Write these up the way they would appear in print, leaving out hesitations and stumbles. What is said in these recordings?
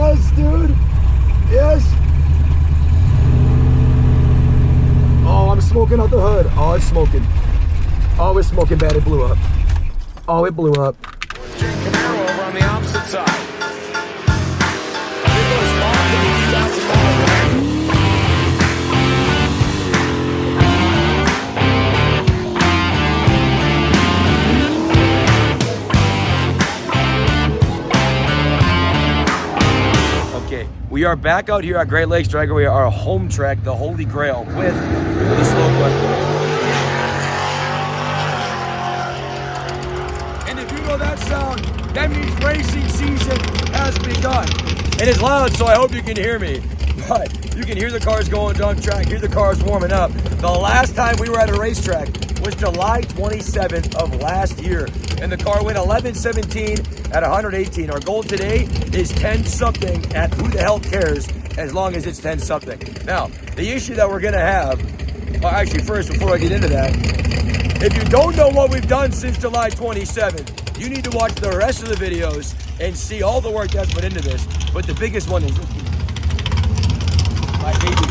Yes, dude. Yes. Oh, I'm smoking out the hood. Oh, it's smoking. Oh, it's smoking bad. It blew up. Oh, it blew up. Jake Camaro over on the opposite side. Okay, we are back out here at Great Lakes Dragway, our home track, the Holy Grail, with the slow clip. And if you know that sound, that means racing season has begun. It is loud, so I hope you can hear me. But you can hear the cars going down track, hear the cars warming up. The last time we were at a racetrack was July 27th of last year, and the car went 11:17 at 118. Our goal today is 10 something at who the hell cares, as long as it's 10 something. Now, the issue that we're gonna have, well, actually first, before I get into that, if you don't know what we've done since July 27th, you need to watch the rest of the videos and see all the work that's put into this. But the biggest one is this. My baby.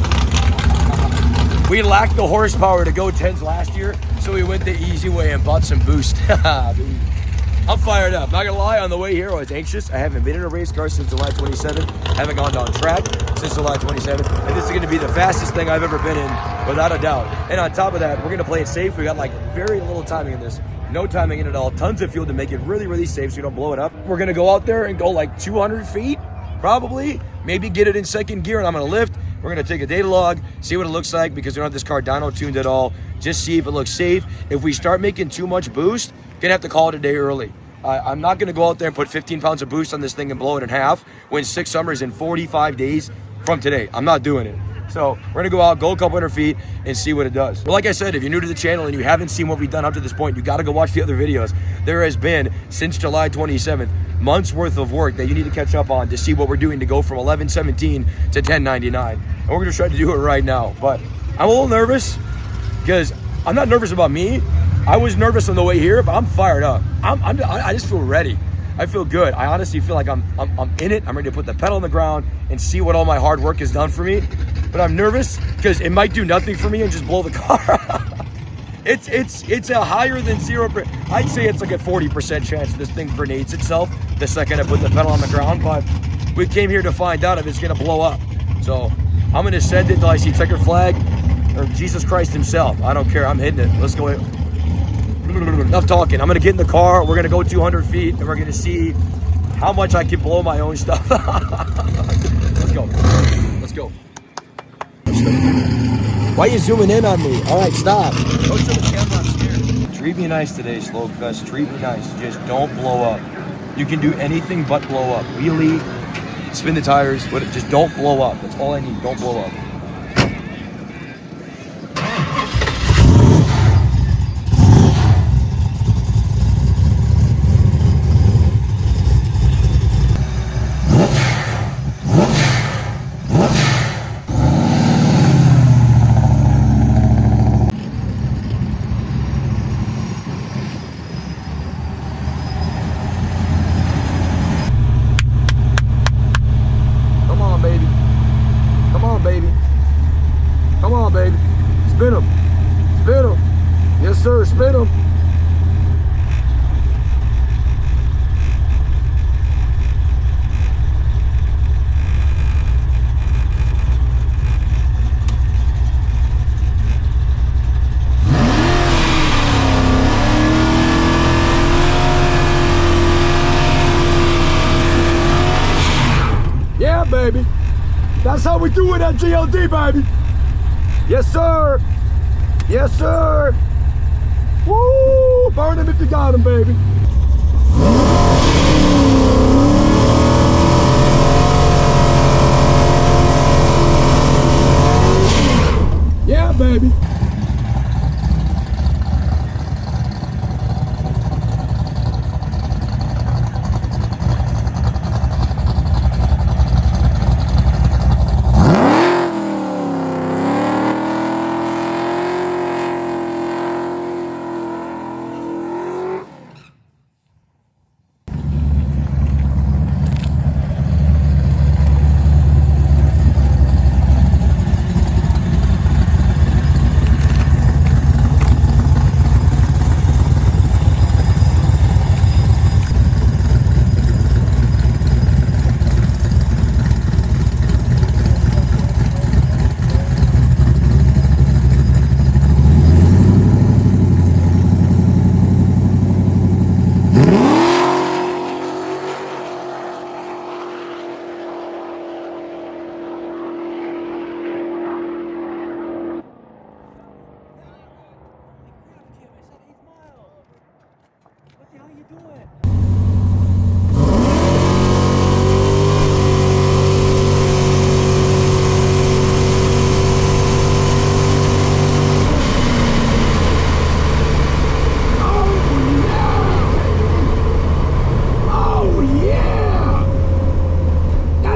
We lacked the horsepower to go 10s last year, so we went the easy way and bought some boost. I'm fired up. Not gonna lie, on the way here I was anxious. I haven't been in a race car since July 27th. Haven't gone down track since July 27th. And this is gonna be the fastest thing I've ever been in, without a doubt. And on top of that, we're gonna play it safe. We got like very little timing in this. No timing in it at all. Tons of fuel to make it really, really safe so you don't blow it up. We're gonna go out there and go like 200 feet, probably. Maybe get it in second gear and I'm gonna lift. We're gonna take a data log, see what it looks like, because we don't have this car dyno tuned at all. Just see if it looks safe. If we start making too much boost, gonna have to call it a day early. I'm not gonna go out there and put 15 pounds of boost on this thing and blow it in half when 6 summers in 45 days from today. I'm not doing it. So we're gonna go out, go a couple hundred feet and see what it does. But like I said, if you're new to the channel and you haven't seen what we've done up to this point, you gotta go watch the other videos. There has been, since July 27th, months worth of work that you need to catch up on to see what we're doing to go from 11:17 to 10:99. And we're gonna try to do it right now. But I'm a little nervous because I'm not nervous about me. I was nervous on the way here, but I'm fired up. I just feel ready. I feel good. I honestly feel like I'm in it. I'm ready to put the pedal on the ground and see what all my hard work has done for me. But I'm nervous because it might do nothing for me and just blow the car up. It's a higher than 0%. I'd say it's like a 40% chance this thing grenades itself the second I put the pedal on the ground. But we came here to find out if it's gonna blow up. So I'm gonna send it till I see checkered flag or Jesus Christ himself. I don't care. I'm hitting it. Let's go. Enough talking. I'm gonna get in the car. We're gonna go 200 feet and we're gonna see how much I can blow my own stuff. Let's go. Let's go. Why are you zooming in on me? All right, stop. Go to the camera. I'm scared. Treat me nice today, Slopefest. Treat me nice. Just don't blow up. You can do anything but blow up. Wheelie, spin the tires, just don't blow up. That's all I need. Don't blow up. Come on, baby. Spin them. Spin them. Yes, sir. Spin them. Yeah, baby. That's how we do it at GLD, baby. Yes, sir. Yes, sir. Woo! Burn him if you got him, baby. Yeah, baby.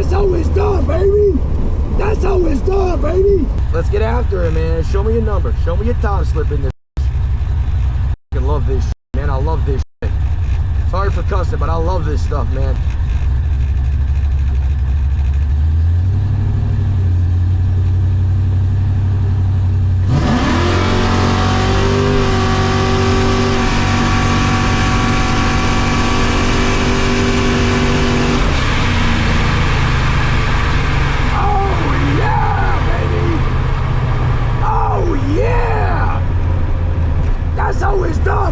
That's how it's done, baby. That's how it's done, baby. Let's get after it, man. Show me your number. Show me your time slip in this. I love this shit, man. I love this shit. Sorry for cussing, but I love this stuff, man.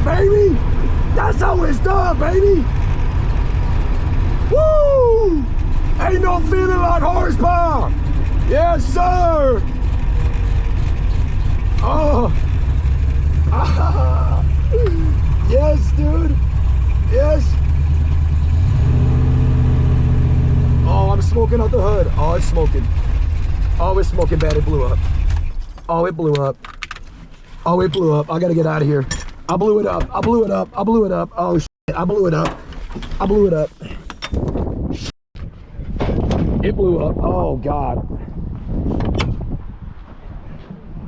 Baby, that's how it's done, baby. Woo! Ain't no feeling like horsepower. Yes, sir. Oh, yes, dude. Yes. Oh, I'm smoking out the hood. Oh, it's smoking. Oh, it's smoking bad. It blew up. Oh, it blew up. Oh, it blew up. I gotta get out of here. I blew it up. I blew it up. I blew it up. Oh shit. I blew it up. I blew it up. It blew up. Oh god.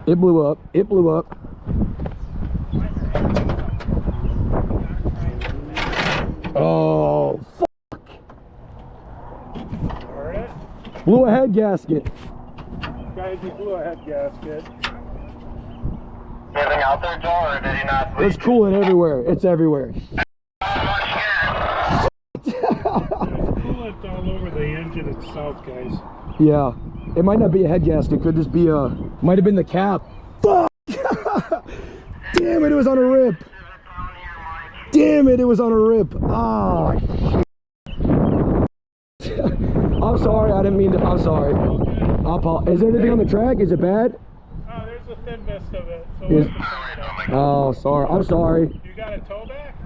It blew up. It blew up. Oh fuck. Alright. Blew a head gasket. Guys, he blew a head gasket. Anything out there, Joel, or did he not? There's coolant everywhere. It's everywhere. There's coolant all over the engine itself, guys. Yeah. It might not be a head gasket. Could just be a... Might have been the cap. Fuck! Damn it, it was on a rip. Damn it, it was on a rip. Ah, shit. I'm sorry, I didn't mean to... I'm sorry. Is there anything on the track? Is it bad? There's a thin mist of it, so we have to clean it up. Oh, sorry. I'm sorry. You got a tow back?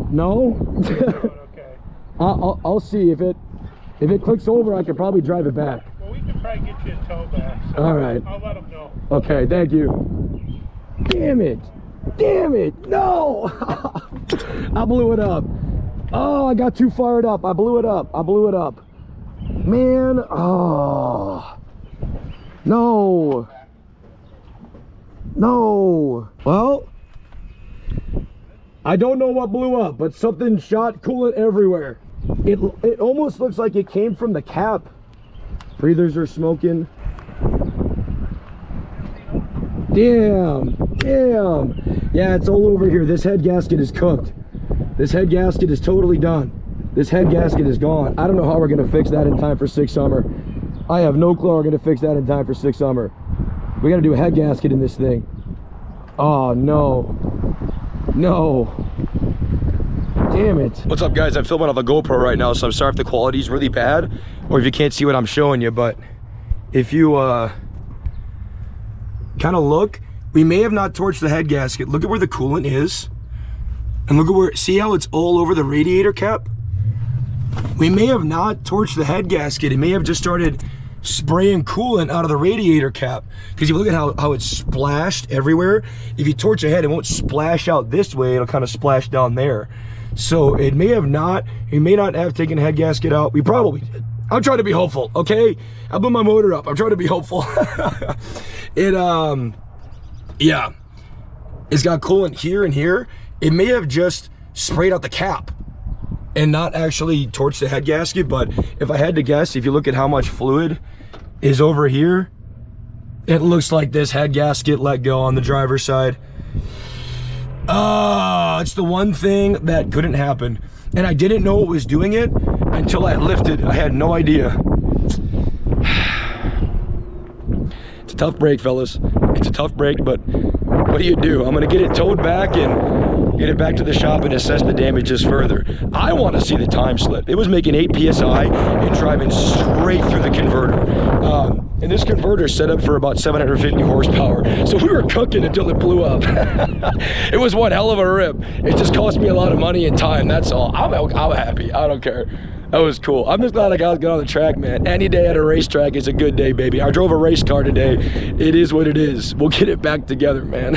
No? Okay. I'll see if it clicks over. I could probably drive it back. Well, we can probably get you a tow back. So all right. I'll let them know. Okay, thank you. Damn it! Damn it! No! I blew it up. Oh, I got too fired up. I blew it up. I blew it up. Man, oh no. No. Well, I don't know what blew up, but something shot coolant everywhere. It almost looks like it came from the cap. Breathers are smoking. Damn. Damn. Yeah, it's all over here. This head gasket is cooked. This head gasket is totally done. This head gasket is gone. I don't know how we're gonna fix that in time for 6 summer. I have no clue how we're gonna fix that in time for 6 summer. We gotta do a head gasket in this thing. Oh no. No. Damn it. What's up guys? I'm filming off a GoPro right now, so I'm sorry if the quality's really bad or if you can't see what I'm showing you, but if you kind of look, we may have not torched the head gasket. Look at where the coolant is. And look at where, see how it's all over the radiator cap? We may have not torched the head gasket. It may have just started spraying coolant out of the radiator cap. Because if you look at how it's splashed everywhere, if you torch a head, it won't splash out this way. It'll kind of splash down there. So it may not have taken the head gasket out. We probably did. I'm trying to be hopeful, okay? I blew my motor up. I'm trying to be hopeful. Yeah. It's got coolant here and here. It may have just sprayed out the cap and not actually torched the head gasket, but if I had to guess, if you look at how much fluid is over here, it looks like this head gasket let go on the driver's side. It's the one thing that couldn't happen. And I didn't know it was doing it until I lifted. I had no idea. It's a tough break, fellas. It's a tough break, but what do? I'm gonna get it towed back and get it back to the shop and assess the damages further. I want to see the time slip. It was making 8 PSI and driving straight through the converter. And this converter set up for about 750 horsepower. So we were cooking until it blew up. It was one hell of a rip. It just cost me a lot of money and time, that's all. I'm happy, I don't care. That was cool. I'm just glad I got on the track, man. Any day at a racetrack is a good day, baby. I drove a race car today. It is what it is. We'll get it back together, man.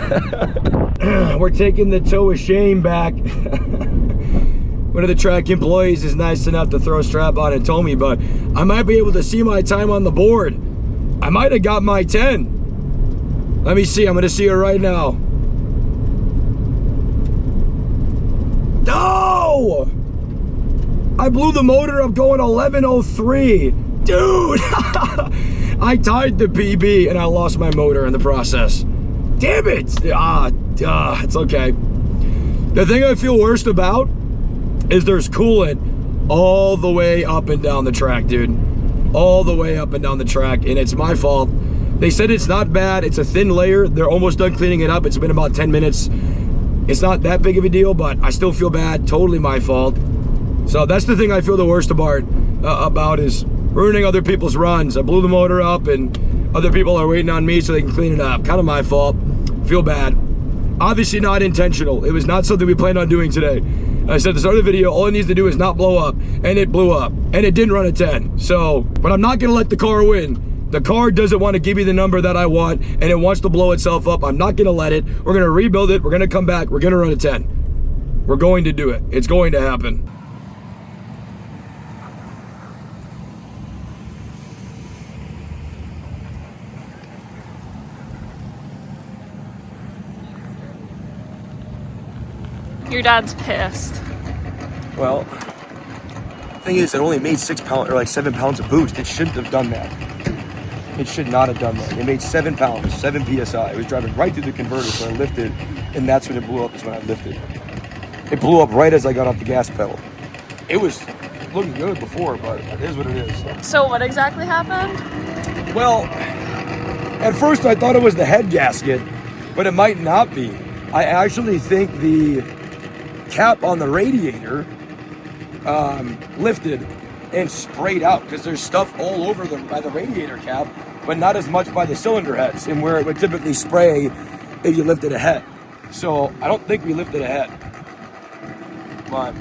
We're taking the toe of shame back. one of the track employees is nice enough to throw a strap on and tow me, but I might be able to see my time on the board. I might have got my 10. Let me see, I'm gonna see it right now. No! I blew the motor up going 11:03. Dude! I tied the PB and I lost my motor in the process. Damn it! It's okay. The thing I feel worst about is there's coolant all the way up and down the track, dude. All the way up and down the track, and it's my fault. They said it's not bad. It's a thin layer. They're almost done cleaning it up. It's been about 10 minutes. It's not that big of a deal, but I still feel bad. Totally my fault. So that's the thing I feel the worst about is ruining other people's runs. I blew the motor up and other people are waiting on me so they can clean it up. Kind of my fault. Feel bad. Obviously not intentional. It was not something we planned on doing today. I said at the start of the video, all it needs to do is not blow up, and it blew up, and it didn't run a 10. So, but I'm not gonna let the car win. The car doesn't want to give me the number that I want, and it wants to blow itself up. I'm not gonna let it. We're gonna rebuild it. We're gonna come back. We're gonna run a 10. We're going to do it. It's going to happen. Your dad's pissed. Well, the thing is, it only made 6 pounds or like 7 pounds of boost. It shouldn't have done that. It should not have done that. It made 7 pounds, 7 PSI. It was driving right through the converter, so I lifted, and that's when it blew up, is when I lifted. It blew up right as I got off the gas pedal. It was looking good before, but it is what it is. So what exactly happened? Well, at first I thought it was the head gasket, but it might not be. I actually think the cap on the radiator lifted and sprayed out because there's stuff all over by the radiator cap, but not as much by the cylinder heads and where it would typically spray if you lifted a head. So I don't think we lifted a head, but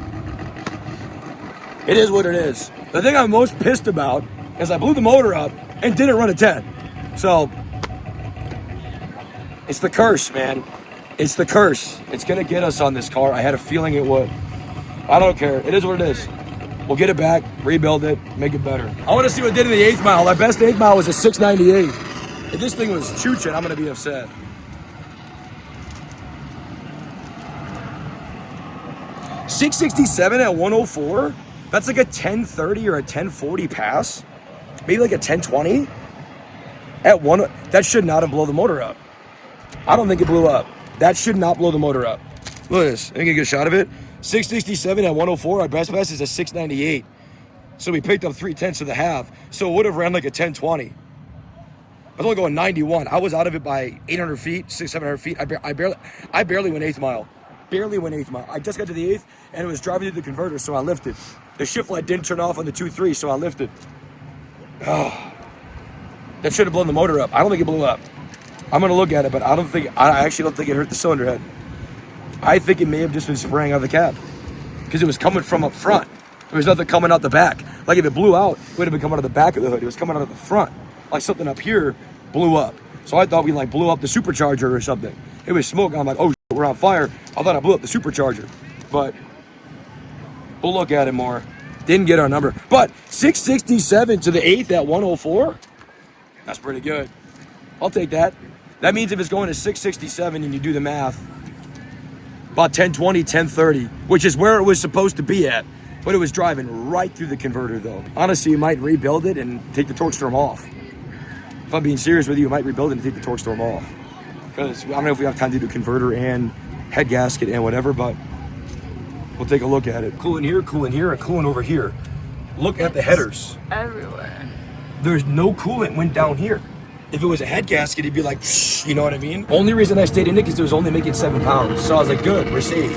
it is what it is. The thing I'm most pissed about is I blew the motor up and didn't run a 10. So it's the curse, man. It's the curse. It's gonna get us on this car. I had a feeling it would. I don't care. It is what it is. We'll get it back, rebuild it, make it better. I want to see what it did in the 8th mile. Our best 8th mile was a 698. If this thing was chooching, I'm gonna be upset. .667 at 104. That's like a 1030 or a 1040 pass. Maybe like a 1020 at one. That should not have blown the motor up. I don't think it blew up. That should not blow the motor up. Look at this. Let me get a shot of it. 667 at 104. Our best pass is a 698. So we picked up 3/10 of the half. So it would have ran like a 1020. I was only going 91. I was out of it by 800 feet, 700 feet. I barely went 8th mile. Barely went 8th mile. I just got to the 8th and it was driving through the converter, so I lifted. The shift light didn't turn off on the 2.3, so I lifted. Oh, that should have blown the motor up. I don't think it blew up. I'm gonna look at it, but I actually don't think it hurt the cylinder head. I think it may have just been spraying out of the cap because it was coming from up front. There was nothing coming out the back. Like if it blew out, it would have been coming out of the back of the hood. It was coming out of the front. Like something up here blew up. So I thought we like blew up the supercharger or something. It was smoke. I'm like, oh, we're on fire. I thought I blew up the supercharger, but we'll look at it more. Didn't get our number, but 667 to the 8th at 104. That's pretty good. I'll take that. That means if it's going to 667 and you do the math, about 1020, 1030, which is where it was supposed to be at, but it was driving right through the converter though. Honestly, you might rebuild it and take the torque storm off. If I'm being serious with you, you might rebuild it and take the torque storm off. Because I don't know if we have time to do converter and head gasket and whatever, but we'll take a look at it. Coolant here, and coolant over here. Look at the headers. Everywhere. There's no coolant went down here. If it was a head gasket, it'd be like, you know what I mean? Only reason I stayed in it because it was only making 7 pounds. So I was like, good, we're safe.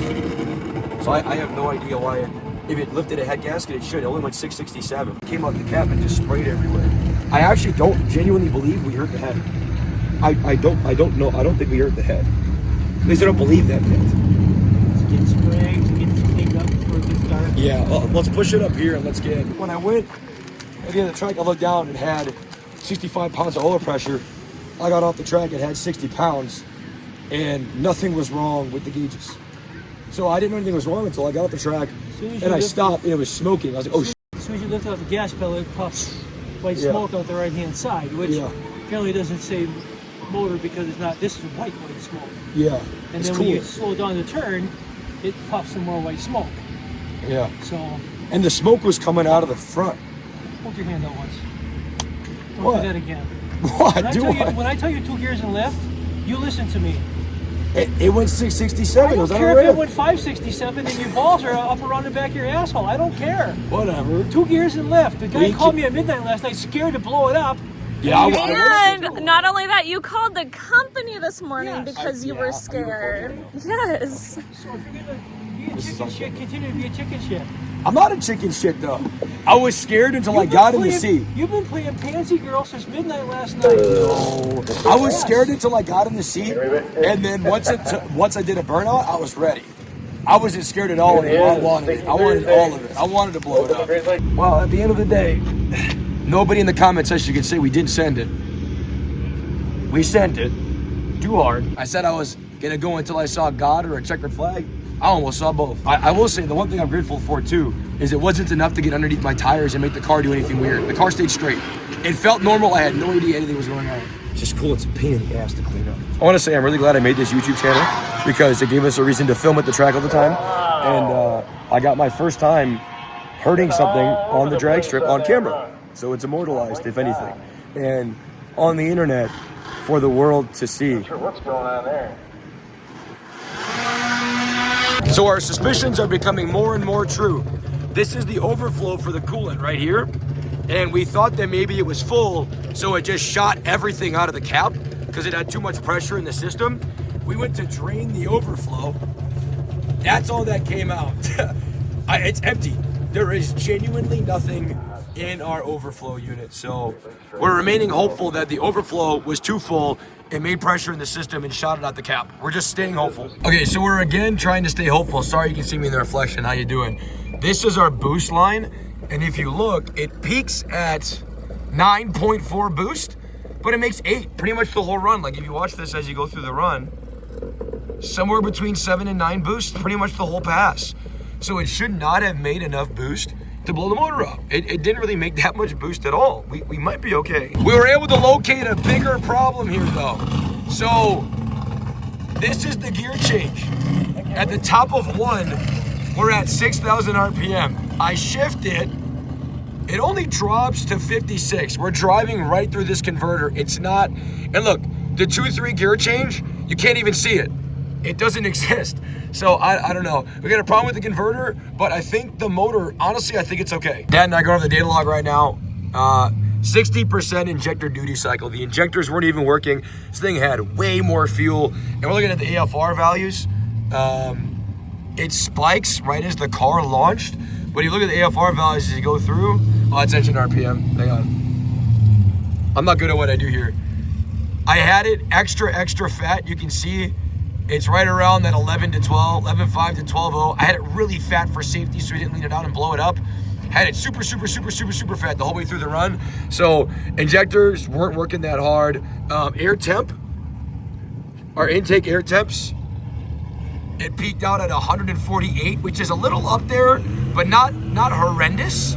So I have no idea why. If it lifted a head gasket, it should. It only went 667. It came out the cap and just sprayed everywhere. I actually don't genuinely believe we hurt the head. I don't know. I don't think we hurt the head. At least I don't believe that bit. Get sprayed to get the thing up before it gets dark. Yeah, well, let's push it up here and let's get. When I went at the end of the track, I looked down and had 65 pounds of oil pressure. I got off the track, it had 60 pounds, and nothing was wrong with the gauges. So I didn't know anything was wrong until I got off the track. soon as and you I lift- stopped and it was smoking. I was like, oh, As soon as you lift off the gas pedal, it puffs white Yeah. smoke out the right-hand side, which Yeah. apparently doesn't say motor because it's not. This is white smoke. yeah. And It's then cool. when you slow down the turn, it puffs some more white smoke. Yeah. So And the smoke was coming out of the front. hold your hand out once. Don't What? do that again. What When I, do tell you, I? when I tell you 2 gears and left, you listen to me. It went 667. I It was don't on a care if it ramp. went 567 and your balls are up around the back of your asshole. I don't care. Whatever. 2 gears and left. The guy We called can- me at midnight last night, scared to blow it up. Yeah, And not only that, you called the company this morning Yes. because you Yeah, were you scared. recorded Yes. So if you're gonna be a chicken shit, continue to be a chicken shit. I'm not a chicken shit though. I was scared until I got in the seat. You've been playing Pansy Girl since midnight last night. I was scared until I got in the seat, and then once I did a burnout, I was ready. I wasn't scared at all anymore. I wanted it. I wanted all of it. I wanted to blow it up. Well, at the end of the day, nobody in the comment section could say we didn't send it. We sent it. Too hard. I said I was gonna go until I saw God or a checkered flag. I almost saw both. I will say the one thing I'm grateful for too is it wasn't enough to get underneath my tires and make the car do anything weird. The car stayed straight. It felt normal. I had no idea anything was going on. It's just cool. It's a pain in the ass to clean up. I want to say I'm really glad I made this YouTube channel because it gave us a reason to film at the track all the time. And I got my first time hurting something on the drag strip on camera. So it's immortalized, if anything. And on the internet for the world to see. What's going on there? So our suspicions are becoming more and more true. This is the overflow for the coolant right here. And we thought that maybe it was full, so it just shot everything out of the cap because it had too much pressure in the system. We went to drain the overflow. That's all that came out. It's empty. There is genuinely nothing in our overflow unit. So we're remaining hopeful that the overflow was too full. It made pressure in the system and shot it out the cap. We're just staying hopeful. Okay, so we're again trying to stay hopeful. Sorry you can see me in the reflection. How you doing? This is our boost line. And if you look, it peaks at 9.4 boost, but it makes 8 pretty much the whole run. Like if you watch this as you go through the run, somewhere between 7 and 9 boost, pretty much the whole pass. So it should not have made enough boost to blow the motor up. It didn't really make that much boost at all. We might be okay. We were able to locate a bigger problem here though. So this is the gear change. At the top of 1, we're at 6,000 RPM. I shift it, it only drops to 56. We're driving right through this converter. It's not, and look, the 2-3 gear change, you can't even see it. It doesn't exist. So I don't know. We got a problem with the converter, but I think the motor, honestly, I think it's okay. Dad and I go over the data log right now. 60% injector duty cycle. The injectors weren't even working. This thing had way more fuel. And we're looking at the AFR values. It spikes right as the car launched. But you look at the AFR values as you go through. Oh, it's engine RPM. Hang on. I'm not good at what I do here. I had it extra fat. You can see it's right around that 11 to 12, 11.5 to 12.0. I had it really fat for safety so we didn't lean it out and blow it up. Had it super fat the whole way through the run. So injectors weren't working that hard. Air temp, our intake air temps, it peaked out at 148, which is a little up there, but not horrendous.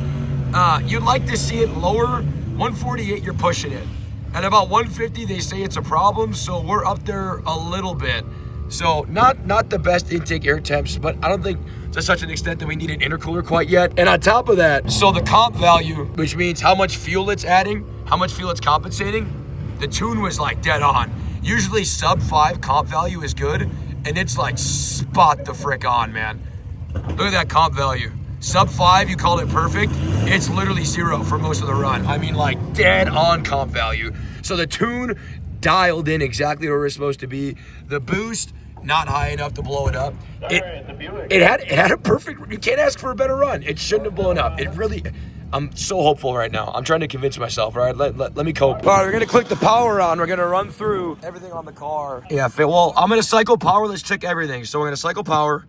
You'd like to see it lower. 148, you're pushing it. At about 150, they say it's a problem, so we're up there a little bit. So not the best intake air temps, but I don't think to such an extent that we need an intercooler quite yet. And on top of that, so the comp value, which means how much fuel it's adding, how much fuel it's compensating, the tune was like dead on. Usually sub 5 comp value is good, and it's like spot the frick on, man. Look at that comp value. Sub 5, you called it perfect. It's literally 0 for most of the run. I mean, like dead on comp value. So the tune dialed in exactly where we're supposed to be. The boost, not high enough to blow it up. It had a perfect, you can't ask for a better run. It shouldn't have blown up. It really, I'm so hopeful right now. I'm trying to convince myself, all right? Let me cope. All right, we're gonna click the power on. We're gonna run through everything on the car. Yeah, well, I'm gonna cycle power. Let's check everything. So we're gonna cycle power.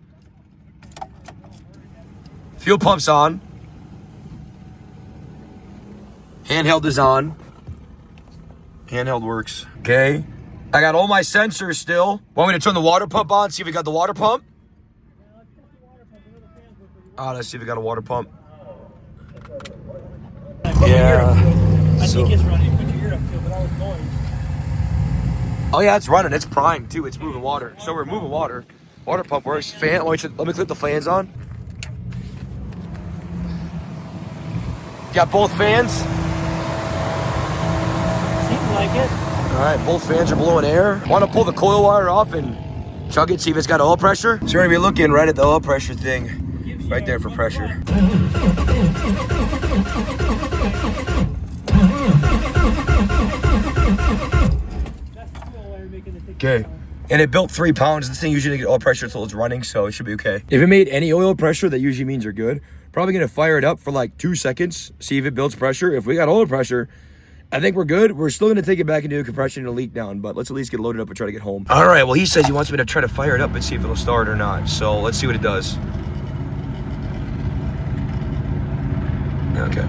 Fuel pump's on. Handheld is on. Handheld works. Okay. I got all my sensors still. Want me to turn the water pump on, see if we got the water pump? Let's see if we got a water pump. Yeah. I So- think it's running. Put your ear up to it without it going. Oh yeah, it's running. It's primed too. It's moving water. So we're moving water. Water pump works. Fan. Let me clip the fans on. Got both fans. Seems like it. All right, both fans are blowing air. Want to pull the coil wire off and chug it, see if it's got oil pressure? So we're gonna be looking right at the oil pressure thing, right there for pressure. Okay. And it built 3 pounds. This thing usually doesn't get oil pressure until it's running, so it should be okay. If it made any oil pressure, that usually means you're good. Probably gonna fire it up for like 2 seconds, see if it builds pressure. If we got oil pressure, I think we're good. We're still gonna take it back and do a compression and a leak down, but let's at least get loaded up and try to get home. All right, well, he says he wants me to try to fire it up and see if it'll start or not. So let's see what it does. Okay.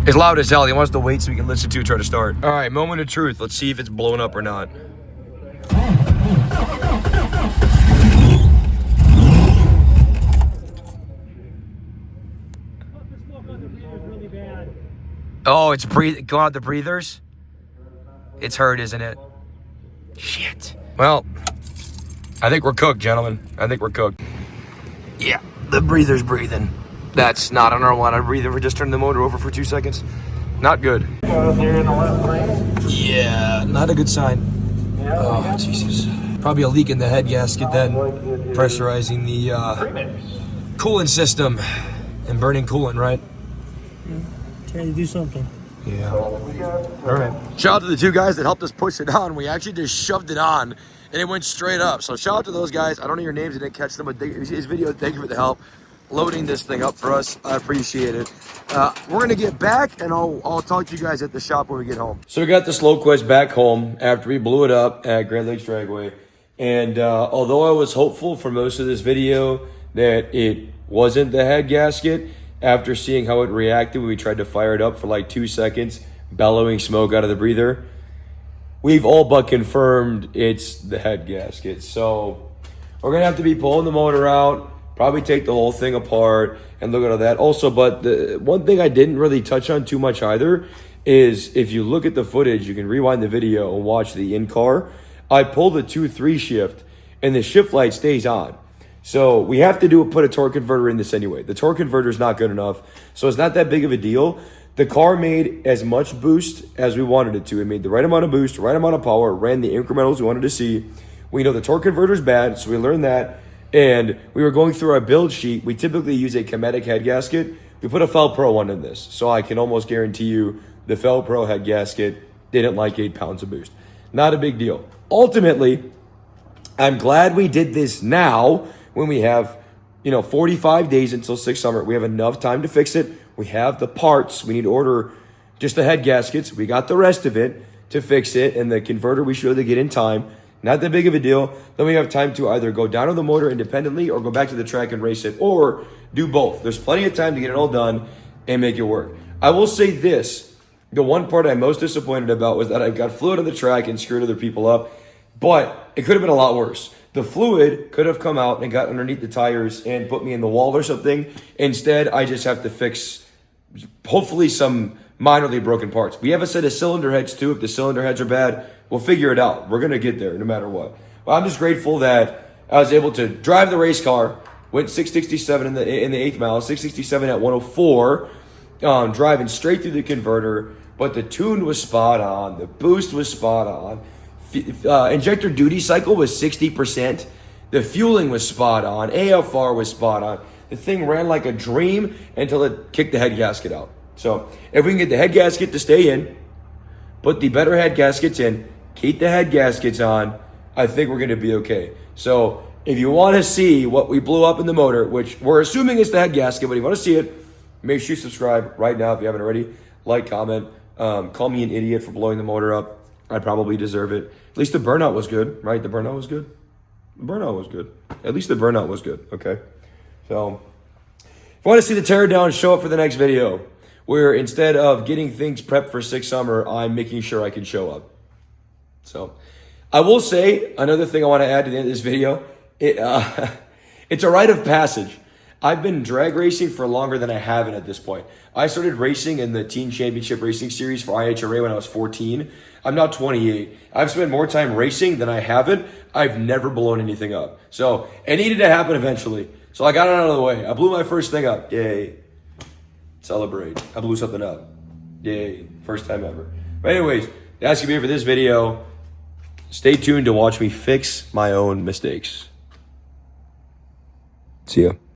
It's loud as hell. He wants to wait so we can listen to it try to start. All right, moment of truth. Let's see if it's blowing up or not. Oh, it's going out the breathers? It's hurt, isn't it? Shit. Well, I think we're cooked, gentlemen. I think we're cooked. Yeah, the breather's breathing. That's not on our one. I'm breathing. We just turned the motor over for 2 secones. Not good. Yeah, not a good sign. Oh, Jesus. Probably a leak in the head gasket then. Pressurizing the coolant system and burning coolant, right? Trying to do something. Yeah. All right. Shout out to the 2 guys that helped us push it on. We actually just shoved it on and it went straight up. So shout out to those guys. I don't know your names. I didn't catch them, but his video, thank you for the help loading this thing up for us. I appreciate it. We're going to get back and I'll talk to you guys at the shop when we get home. So we got the Slow Quest back home after we blew it up at Grand Lakes Dragway. And although I was hopeful for most of this video that it wasn't the head gasket, after seeing how it reacted when we tried to fire it up for like 2 seconds, bellowing smoke out of the breather, we've all but confirmed it's the head gasket. So we're gonna have to be pulling the motor out, probably take the whole thing apart and look at all that. Also, but the one thing I didn't really touch on too much either is if you look at the footage, you can rewind the video and watch the in-car. I pulled the 2-3 shift and the shift light stays on. So we have to put a torque converter in this anyway. The torque converter is not good enough, so it's not that big of a deal. The car made as much boost as we wanted it to. It made the right amount of boost, the right amount of power, ran the incrementals we wanted to see. We know the torque converter is bad, so we learned that. And we were going through our build sheet. We typically use a Cometic head gasket. We put a Fel-Pro one in this, so I can almost guarantee you the Fel-Pro head gasket didn't like 8 pounds of boost. Not a big deal. Ultimately, I'm glad we did this now when we have, 45 days until 6 summer. We have enough time to fix it. We have the parts. We need to order just the head gaskets. We got the rest of it to fix it, and the converter we should be able to get in time. Not that big of a deal. Then we have time to either go down on the motor independently or go back to the track and race it, or do both. There's plenty of time to get it all done and make it work. I will say this. The one part I'm most disappointed about was that I got fluid on the track and screwed other people up, but it could have been a lot worse. The fluid could have come out and got underneath the tires and put me in the wall or something. Instead, I just have to fix, hopefully, some minorly broken parts. We have a set of cylinder heads too. If the cylinder heads are bad, we'll figure it out. We're going to get there no matter what. But I'm just grateful that I was able to drive the race car, went 667 in the 8th mile, 667 at 104, driving straight through the converter. But the tune was spot on. The boost was spot on. Injector duty cycle was 60%. The fueling was spot on. AFR was spot on. The thing ran like a dream until it kicked the head gasket out. So if we can get the head gasket to stay in, put the better head gaskets in, keep the head gaskets on, I think we're going to be okay. So if you want to see what we blew up in the motor, which we're assuming is the head gasket, but if you want to see it, make sure you subscribe right now if you haven't already. Like, comment. Call me an idiot for blowing the motor up. I probably deserve it. At least the burnout was good, right? The burnout was good. The burnout was good. At least the burnout was good, okay? So, if you want to see the teardown, show up for the next video, where instead of getting things prepped for 6 summer, I'm making sure I can show up. So, I will say, another thing I want to add to the end of this video, It's a rite of passage. I've been drag racing for longer than I haven't at this point. I started racing in the Teen Championship Racing Series for IHRA when I was 14. I'm now 28. I've spent more time racing than I haven't. I've never blown anything up. So it needed to happen eventually. So I got it out of the way. I blew my first thing up. Yay. Celebrate. I blew something up. Yay. First time ever. But anyways, that's going to be it for this video. Stay tuned to watch me fix my own mistakes. See ya.